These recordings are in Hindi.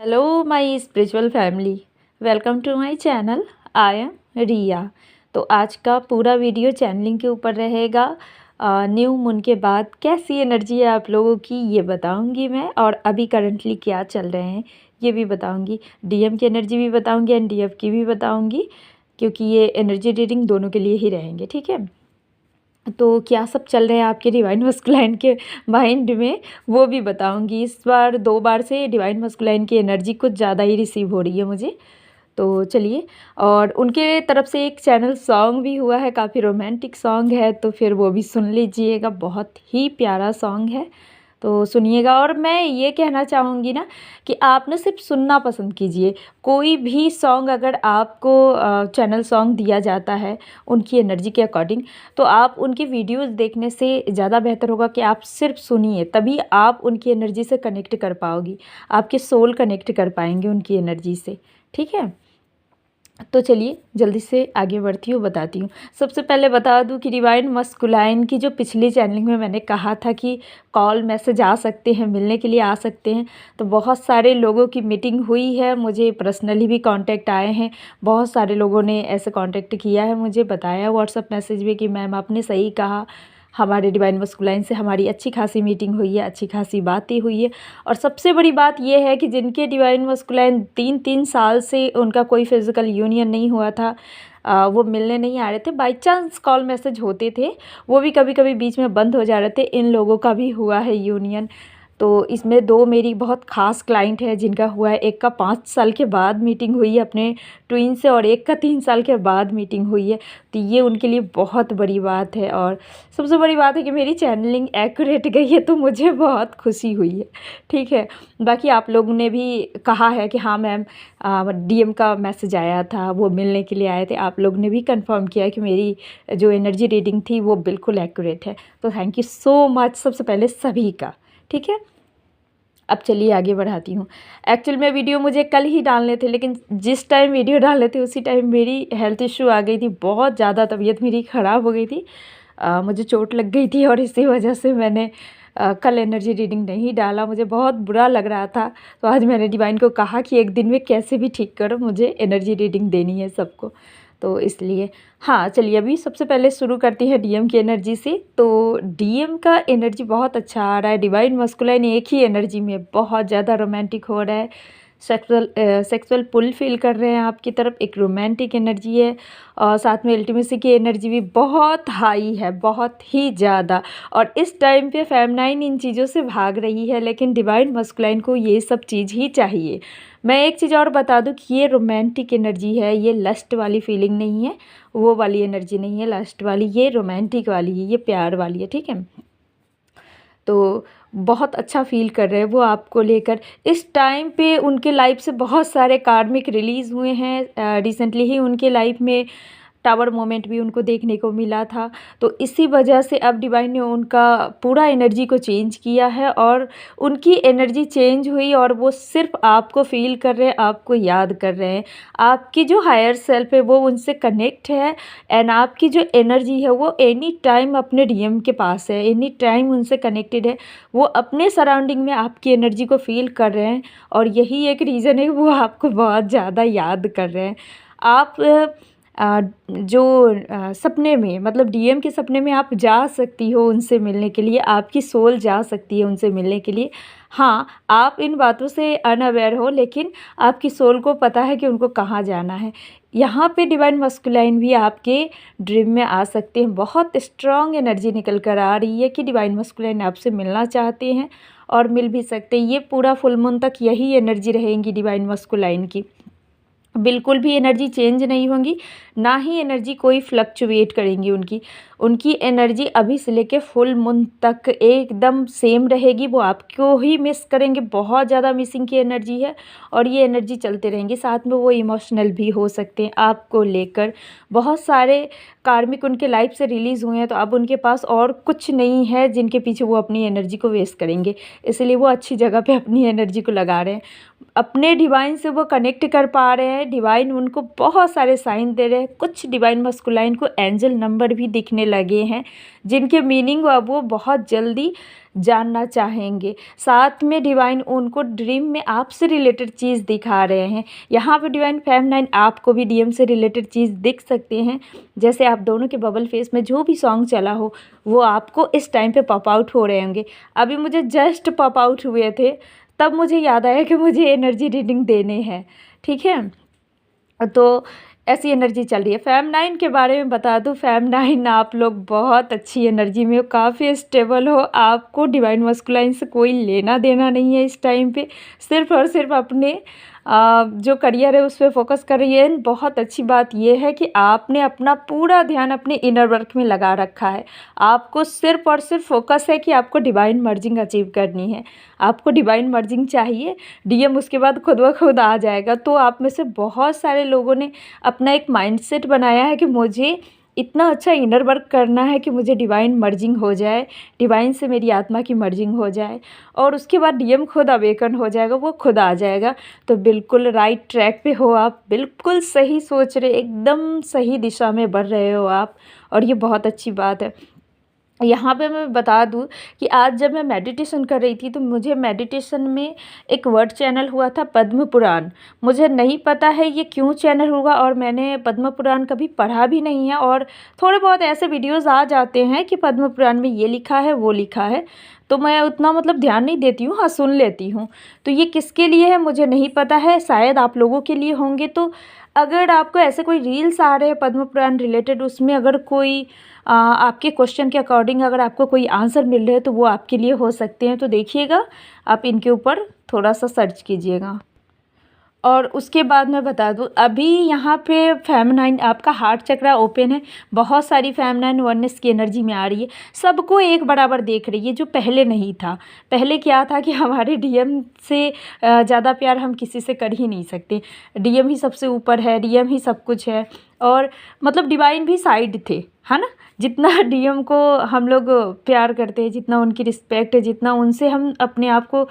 Hello my spiritual family, welcome to my channel. I am Riya. तो आज का पूरा वीडियो चैनलिंग के ऊपर रहेगा। न्यू मून के बाद कैसी एनर्जी है आप लोगों की ये बताऊंगी मैं, और अभी करंटली क्या चल रहे हैं ये भी बताऊंगी। डीएम की एनर्जी भी बताऊंगी, एनडीएफ की भी बताऊंगी, क्योंकि ये एनर्जी रीडिंग दोनों के लिए ही रहेंगे। ठीक है, तो क्या सब चल रहा है आपके डिवाइन मस्कुलाइन के माइंड में वो भी बताऊंगी। इस बार 2 बार से डिवाइन मस्कुलाइन की एनर्जी कुछ ज़्यादा ही रिसीव हो रही है मुझे। तो चलिए, और उनके तरफ से एक चैनल सॉन्ग भी हुआ है, काफ़ी रोमांटिक सॉन्ग है, तो फिर वो भी सुन लीजिएगा। बहुत ही प्यारा सॉन्ग है, तो सुनिएगा। और मैं ये कहना चाहूँगी ना कि आप ना सिर्फ सुनना पसंद कीजिए। कोई भी सॉन्ग अगर आपको चैनल सॉन्ग दिया जाता है उनकी एनर्जी के अकॉर्डिंग, तो आप उनकी वीडियोस देखने से ज़्यादा बेहतर होगा कि आप सिर्फ सुनिए, तभी आप उनकी एनर्जी से कनेक्ट कर पाओगी, आपके सोल कनेक्ट कर पाएंगे उनकी एनर्जी से। ठीक है, तो चलिए जल्दी से आगे बढ़ती हूँ, बताती हूँ। सबसे पहले बता दूँ कि डिवाइन मस्कुलाइन की जो पिछली चैनलिंग में मैंने कहा था कि कॉल मैसेज आ सकते हैं, मिलने के लिए आ सकते हैं, तो बहुत सारे लोगों की मीटिंग हुई है। मुझे पर्सनली भी कांटेक्ट आए हैं, बहुत सारे लोगों ने ऐसे कांटेक्ट किया है, मुझे बताया व्हाट्सअप मैसेज में कि मैम आपने सही कहा, हमारे डिवाइन मस्कुलाइन से हमारी अच्छी खासी मीटिंग हुई है, अच्छी खासी बातें हुई है। और सबसे बड़ी बात यह है कि जिनके डिवाइन मस्कुलाइन 3-3 साल से उनका कोई फिज़िकल यूनियन नहीं हुआ था, वो मिलने नहीं आ रहे थे, बाई चांस कॉल मैसेज होते थे, वो भी कभी कभी बीच में बंद हो जा रहे थे, इन लोगों का भी हुआ है यूनियन। तो इसमें 2 मेरी बहुत ख़ास क्लाइंट है जिनका हुआ है। एक का 5 साल के बाद मीटिंग हुई है अपने ट्विन से, और एक का 3 साल के बाद मीटिंग हुई है। तो ये उनके लिए बहुत बड़ी बात है, और सबसे बड़ी बात है कि मेरी चैनलिंग एक्यूरेट गई है, तो मुझे बहुत खुशी हुई है। ठीक है, बाकी आप लोगों ने भी कहा है कि हाँ मैम, डीएम का मैसेज आया था, वो मिलने के लिए आए थे, आप लोग ने भी कंफर्म किया कि मेरी जो एनर्जी रीडिंग थी वो बिल्कुल एक्यूरेट है। तो थैंक यू सो मच सबसे पहले सभी का। ठीक है, अब चलिए आगे बढ़ाती हूँ। एक्चुअल में वीडियो मुझे कल ही डालने थे, लेकिन जिस टाइम वीडियो डालने थे उसी टाइम मेरी हेल्थ इशू आ गई थी, बहुत ज़्यादा तबीयत मेरी ख़राब हो गई थी, मुझे चोट लग गई थी, और इसी वजह से मैंने कल एनर्जी रीडिंग नहीं डाला। मुझे बहुत बुरा लग रहा था, तो आज मैंने डिवाइन को कहा कि एक दिन में कैसे भी ठीक करो, मुझे एनर्जी रीडिंग देनी है सबको, तो इसलिए। हाँ चलिए, अभी सबसे पहले शुरू करते हैं डीएम की एनर्जी से। तो डीएम का एनर्जी बहुत अच्छा आ रहा है। डिवाइन मस्कुलाइन एक ही एनर्जी में बहुत ज़्यादा रोमांटिक हो रहा है, सेक्सुअल पुल फील कर रहे हैं आपकी तरफ, एक रोमांटिक एनर्जी है, और साथ में अल्टीमेसी की एनर्जी भी बहुत हाई है, बहुत ही ज़्यादा। और इस टाइम पे फेमनाइन इन चीज़ों से भाग रही है, लेकिन डिवाइन मस्कुलाइन को ये सब चीज़ ही चाहिए। मैं एक चीज़ और बता दूं कि ये रोमांटिक एनर्जी है, ये लस्ट वाली फीलिंग नहीं है, वो वाली एनर्जी नहीं है लस्ट वाली, ये रोमांटिक वाली है, ये प्यार वाली है। ठीक है, तो बहुत अच्छा फ़ील कर रहे हैं वो आपको लेकर। इस टाइम पे उनके लाइफ से बहुत सारे कार्मिक रिलीज़ हुए हैं। रिसेंटली ही उनके लाइफ में टावर मोमेंट भी उनको देखने को मिला था, तो इसी वजह से अब डिवाइन ने उनका पूरा एनर्जी को चेंज किया है, और उनकी एनर्जी चेंज हुई, और वो सिर्फ आपको फील कर रहे हैं, आपको याद कर रहे हैं। आपकी जो हायर सेल्फ है वो उनसे कनेक्ट है, एंड आपकी जो एनर्जी है वो एनी टाइम अपने डीएम के पास है, एनी टाइम उनसे कनेक्टेड है। वो अपने सराउंडिंग में आपकी एनर्जी को फील कर रहे हैं, और यही एक रीज़न है वो आपको बहुत ज़्यादा याद कर रहे हैं। आप जो सपने में, मतलब डीएम के सपने में आप जा सकती हो उनसे मिलने के लिए, आपकी सोल जा सकती है उनसे मिलने के लिए। हाँ, आप इन बातों से अनअवेयर हो, लेकिन आपकी सोल को पता है कि उनको कहाँ जाना है। यहाँ पे डिवाइन मस्कुलाइन भी आपके ड्रीम में आ सकते हैं। बहुत स्ट्रॉन्ग एनर्जी निकल कर आ रही है कि डिवाइन मस्कुलाइन आपसे मिलना चाहते हैं, और मिल भी सकते हैं। ये पूरा फुल मून तक यही एनर्जी रहेंगी डिवाइन मस्कुलाइन की, बिल्कुल भी एनर्जी चेंज नहीं होंगी, ना ही एनर्जी कोई फ्लक्चुएट करेंगी। उनकी एनर्जी अभी से लेके फुल मून तक एकदम सेम रहेगी। वो आपको ही मिस करेंगे, बहुत ज़्यादा मिसिंग की एनर्जी है, और ये एनर्जी चलते रहेंगी। साथ में वो इमोशनल भी हो सकते हैं आपको लेकर। बहुत सारे कार्मिक उनके लाइफ से रिलीज़ हुए हैं, तो अब उनके पास और कुछ नहीं है जिनके पीछे वो अपनी एनर्जी को वेस्ट करेंगे, इसलिए वो अच्छी जगह पे अपनी एनर्जी को लगा रहे हैं। अपने डिवाइन से वो कनेक्ट कर पा रहे हैं, डिवाइन उनको बहुत सारे साइन दे रहे है। कुछ डिवाइन मस्कुलाइन को एंजल नंबर भी दिखने लगे हैं, जिनके मीनिंग अब वो बहुत जल्दी जानना चाहेंगे। साथ में डिवाइन उनको ड्रीम में आपसे रिलेटेड चीज़ दिखा रहे हैं। यहाँ पे डिवाइन फेमिनाइन आपको भी डीएम से रिलेटेड चीज़ दिख सकते हैं। जैसे आप दोनों के बबल फेस में जो भी सॉन्ग चला हो वो आपको इस टाइम पे पॉप आउट हो रहे होंगे। अभी मुझे जस्ट पॉप आउट हुए थे, तब मुझे याद आया कि मुझे एनर्जी रीडिंग देने हैं। ठीक है, तो ऐसी एनर्जी चल रही है। फेमिनाइन के बारे में बता दूं, फेमिनाइन आप लोग बहुत अच्छी एनर्जी में हो, काफ़ी स्टेबल हो। आपको डिवाइन मस्कुलाइन से कोई लेना देना नहीं है इस टाइम पे, सिर्फ और सिर्फ अपने जो करियर है उस पर फोकस कर रही है। बहुत अच्छी बात यह है कि आपने अपना पूरा ध्यान अपने इनर वर्क में लगा रखा है। आपको सिर्फ और सिर्फ फोकस है कि आपको डिवाइन मर्जिंग अचीव करनी है। आपको डिवाइन मर्जिंग चाहिए, डीएम उसके बाद खुद ब खुद आ जाएगा। तो आप में से बहुत सारे लोगों ने अपना एक माइंडसेट बनाया है कि मुझे इतना अच्छा इनर वर्क करना है कि मुझे डिवाइन मर्जिंग हो जाए, डिवाइन से मेरी आत्मा की मर्जिंग हो जाए और उसके बाद डीएम खुद अवेकन हो जाएगा, वो खुद आ जाएगा। तो बिल्कुल राइट ट्रैक पे हो आप, बिल्कुल सही सोच रहे, एकदम सही दिशा में बढ़ रहे हो आप, और ये बहुत अच्छी बात है। यहाँ पे मैं बता दूँ कि आज जब मैं मेडिटेशन कर रही थी तो मुझे मेडिटेशन में एक वर्ड चैनल हुआ था पद्म पुराण। मुझे नहीं पता है ये क्यों चैनल हुआ, और मैंने पद्म पुराण कभी पढ़ा भी नहीं है, और थोड़े बहुत ऐसे वीडियोस आ जाते हैं कि पद्म पुराण में ये लिखा है वो लिखा है, तो मैं उतना मतलब ध्यान नहीं देती हूँ, हाँ सुन लेती हूँ। तो ये किसके लिए है मुझे नहीं पता है, शायद आप लोगों के लिए होंगे। तो अगर आपको ऐसे कोई रील्स आ रहे हैं पद्म पुराण रिलेटेड, उसमें अगर कोई आपके क्वेश्चन के अकॉर्डिंग अगर आपको कोई आंसर मिल रहे हैं तो वो आपके लिए हो सकते हैं। तो देखिएगा, आप इनके ऊपर थोड़ा सा सर्च कीजिएगा। और उसके बाद मैं बता दूं, अभी यहाँ पे फेमिनाइन आपका हार्ट चक्रा ओपन है। बहुत सारी फेमिनाइन वननेस की एनर्जी में आ रही है, सबको एक बराबर देख रही है, जो पहले नहीं था। पहले क्या था कि हमारे डीएम से ज़्यादा प्यार हम किसी से कर ही नहीं सकते। डीएम ही सबसे ऊपर है, डीएम ही सब कुछ है, और मतलब डिवाइन भी साइड थे, है ना। जितना डीएम को हम लोग प्यार करते हैं, जितना उनकी रिस्पेक्ट है, जितना उनसे हम अपने आप को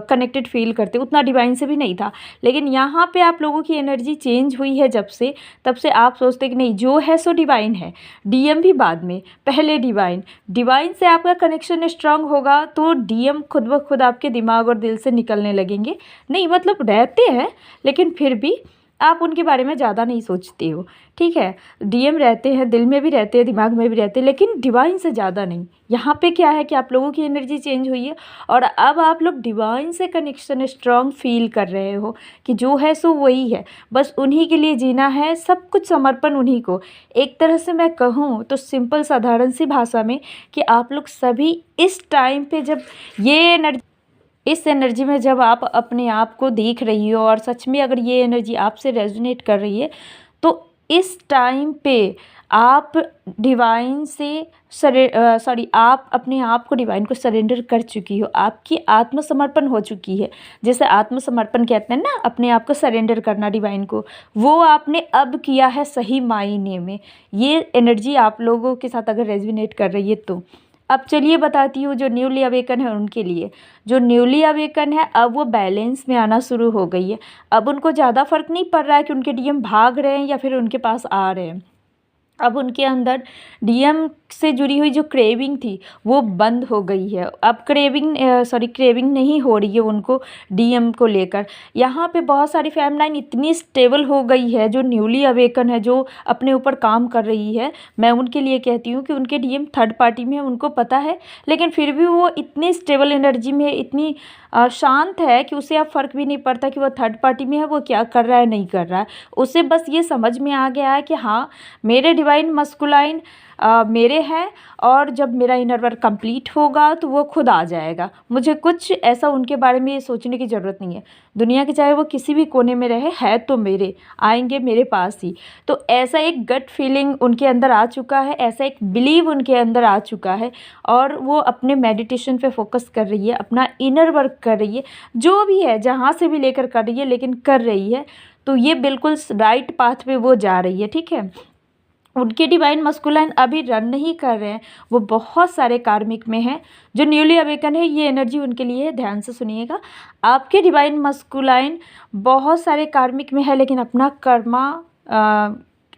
कनेक्टेड फील करते, उतना डिवाइन से भी नहीं था। लेकिन यहाँ पे आप लोगों की एनर्जी चेंज हुई है जब से, तब से आप सोचते कि नहीं जो है सो डिवाइन है, डीएम भी बाद में, पहले डिवाइन। डिवाइन से आपका कनेक्शन स्ट्रांग होगा तो डीएम खुद ब खुद आपके दिमाग और दिल से निकलने लगेंगे। नहीं मतलब रहते हैं, लेकिन फिर भी आप उनके बारे में ज़्यादा नहीं सोचते हो। ठीक है, डीएम रहते हैं, दिल में भी रहते हैं, दिमाग में भी रहते हैं, लेकिन डिवाइन से ज़्यादा नहीं। यहाँ पे क्या है कि आप लोगों की एनर्जी चेंज हुई है, और अब आप लोग डिवाइन से कनेक्शन स्ट्रांग फील कर रहे हो कि जो है सो वही है, बस उन्हीं के लिए जीना है, सब कुछ समर्पण उन्हीं को। एक तरह से मैं कहूँ तो सिंपल साधारण सी भाषा में कि आप लोग सभी इस टाइम पे जब इस एनर्जी में जब आप अपने आप को देख रही हो, और सच में अगर ये एनर्जी आपसे रेजोनेट कर रही है, तो इस टाइम पे आप डिवाइन से आप अपने आप को डिवाइन को सरेंडर कर चुकी हो। आपकी आत्मसमर्पण हो चुकी है, जैसे आत्मसमर्पण कहते हैं ना, अपने आप को सरेंडर करना डिवाइन को, वो आपने अब किया है सही मायने में। ये एनर्जी आप लोगों के साथ अगर रेजोनेट कर रही है तो अब चलिए बताती हूँ जो न्यूली अवेकन है उनके लिए। जो न्यूली अवेकन है अब वो बैलेंस में आना शुरू हो गई है। अब उनको ज़्यादा फर्क नहीं पड़ रहा है कि उनके डीएम भाग रहे हैं या फिर उनके पास आ रहे हैं। अब उनके अंदर डीएम से जुड़ी हुई जो क्रेविंग थी वो बंद हो गई है। अब क्रेविंग नहीं हो रही है उनको डीएम को लेकर। यहाँ पे बहुत सारी फेमिनाइन इतनी स्टेबल हो गई है, जो न्यूली अवेकन है, जो अपने ऊपर काम कर रही है। मैं उनके लिए कहती हूँ कि उनके डीएम थर्ड पार्टी में है, उनको पता है, लेकिन फिर भी वो इतनी स्टेबल एनर्जी में, इतनी शांत है कि उसे अब फ़र्क भी नहीं पड़ता कि वो थर्ड पार्टी में है, वो क्या कर रहा है नहीं कर रहा है। उसे बस ये समझ में आ गया है कि हाँ मेरे डिवाइन मस्कुलाइन मेरे हैं, और जब मेरा इनर वर्क कंप्लीट होगा तो वो खुद आ जाएगा। मुझे कुछ ऐसा उनके बारे में सोचने की ज़रूरत नहीं है। दुनिया के चाहे वो किसी भी कोने में रहे, है तो मेरे, आएंगे मेरे पास ही। तो ऐसा एक गट फीलिंग उनके अंदर आ चुका है, ऐसा एक बिलीव उनके अंदर आ चुका है, और वो अपने मेडिटेशन पे फोकस कर रही है, अपना इनर वर्क कर रही है, जो भी है जहाँ से भी लेकर कर रही है, लेकिन कर रही है। तो ये बिल्कुल राइट पाथ पे वो जा रही है। ठीक है, उनके डिवाइन मस्कुलाइन अभी रन नहीं कर रहे हैं, वो बहुत सारे कार्मिक में हैं। जो न्यूली अवेकन है ये एनर्जी उनके लिए है, ध्यान से सुनिएगा। आपके डिवाइन मस्कुलाइन बहुत सारे कार्मिक में है, लेकिन अपना कर्मा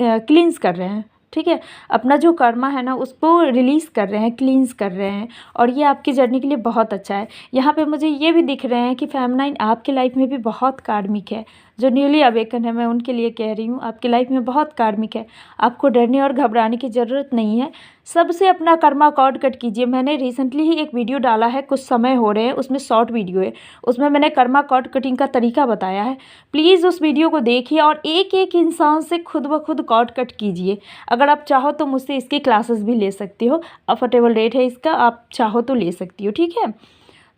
क्लींस कर रहे हैं, ठीक है, अपना जो कर्मा है ना उसको रिलीज़ कर रहे हैं, क्लींस कर रहे हैं, और ये आपकी जर्नी के लिए बहुत अच्छा है। यहाँ पे मुझे ये भी दिख रहे हैं कि फेमिनाइन आपके लाइफ में भी बहुत कार्मिक है। जो न्यूली अवेकन है, मैं उनके लिए कह रही हूँ, आपकी लाइफ में बहुत कार्मिक है। आपको डरने और घबराने की ज़रूरत नहीं है। सबसे अपना कर्मा कॉर्ड कट कीजिए। मैंने रिसेंटली ही एक वीडियो डाला है, कुछ समय हो रहे हैं, उसमें शॉर्ट वीडियो है, उसमें मैंने कर्मा कॉर्ड कटिंग का तरीका बताया है। प्लीज़ उस वीडियो को देखिए और एक एक इंसान से खुद ब खुद कॉर्ड कट कीजिए। अगर आप चाहो तो मुझसे इसकी क्लासेस भी ले सकती हो, अफोर्डेबल रेट है इसका, आप चाहो तो ले सकती हो, ठीक है।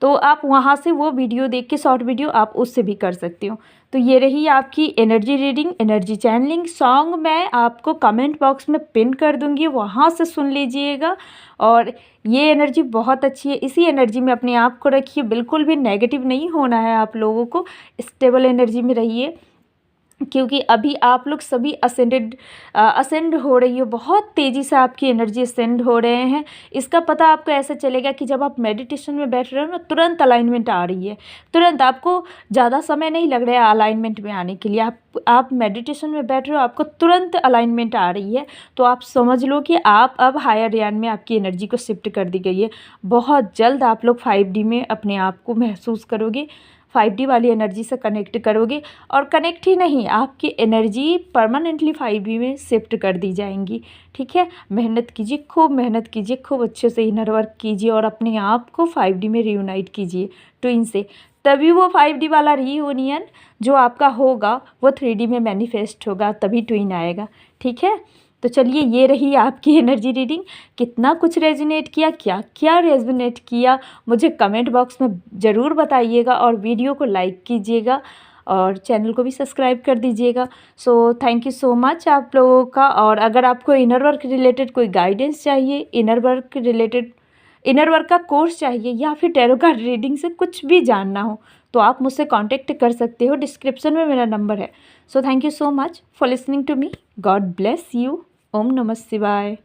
तो आप वहाँ से वो वीडियो देख के, शॉर्ट वीडियो, आप उससे भी कर सकते हो। तो ये रही आपकी energy reading, energy channelling. Song मैं आपको कमेंट बॉक्स में पिन कर दूंगी, वहाँ से सुन लीजिएगा। और ये एनर्जी बहुत अच्छी है, इसी एनर्जी में अपने आप को रखिए, बिल्कुल भी नेगेटिव नहीं होना है आप लोगों को, स्टेबल एनर्जी में रहिए, क्योंकि अभी आप लोग सभी असेंड हो रही हो, बहुत तेज़ी से आपकी एनर्जी असेंड हो रहे हैं। इसका पता आपको ऐसे चलेगा कि जब आप मेडिटेशन में बैठ रहे हो ना, तुरंत अलाइनमेंट आ रही है, तुरंत, आपको ज़्यादा समय नहीं लग रहा है अलाइनमेंट में आने के लिए। आप मेडिटेशन में बैठ रहे हो, आपको तुरंत अलाइनमेंट आ रही है, तो आप समझ लो कि आप अब हायर रियान में आपकी एनर्जी को शिफ्ट कर दी गई है। बहुत जल्द आप लोग 5D में अपने आप को महसूस करोगे, 5D वाली एनर्जी से कनेक्ट करोगे, और कनेक्ट ही नहीं, आपकी एनर्जी परमानेंटली 5D में शिफ्ट कर दी जाएंगी, ठीक है। मेहनत कीजिए, खूब मेहनत कीजिए, खूब अच्छे से इनर वर्क कीजिए और अपने आप को 5D में रियूनाइट कीजिए ट्विन से, तभी वो 5D वाला रीयूनियन जो आपका होगा वो 3D में मैनिफेस्ट होगा, तभी ट्विन आएगा, ठीक है। तो चलिए, ये रही आपकी एनर्जी रीडिंग। कितना कुछ रेजोनेट किया, क्या क्या रेजोनेट किया, मुझे कमेंट बॉक्स में ज़रूर बताइएगा, और वीडियो को लाइक कीजिएगा और चैनल को भी सब्सक्राइब कर दीजिएगा। सो थैंक यू सो मच आप लोगों का। और अगर आपको इनर वर्क रिलेटेड कोई गाइडेंस चाहिए, इनर वर्क का कोर्स चाहिए, या फिर टैरो कार्ड रीडिंग से कुछ भी जानना हो, तो आप मुझसे कांटेक्ट कर सकते हो, डिस्क्रिप्शन में मेरा नंबर है। So thank you so much for listening to me. God bless you. ओम नमः शिवाय।